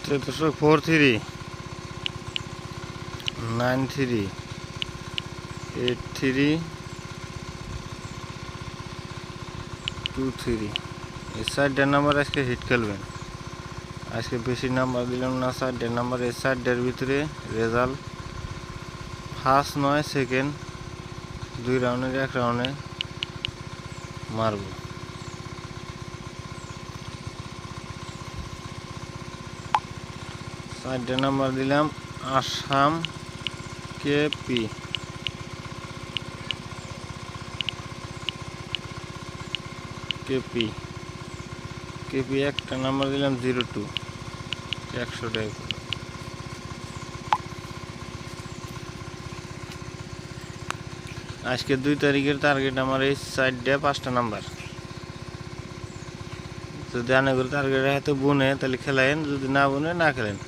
43 93 83 23 এই 4টা নাম্বার আজকে হিট খেলবেন। আজকে বেশি নাম্বার দিলাম না, 4টা নাম্বার। এই 4টার ভিতরে রেজাল্ট ফার্স্ট নয় সেকেন্ড, 2 রাউন্ডের 1 রাউন্ডে মারব। চারটে নাম্বার দিলাম আসাম কেপি, কেপি কেপি একটা নাম্বার দিলাম 02, 100 টাকা। আজকে 2 তারিখের টার্গেট আমার এই 4টা 5টা নাম্বার। যদি আনে করে টার্গেট হাতে বুনে তাহলে খেলায়েন, যদি না বুনে না খেলেন।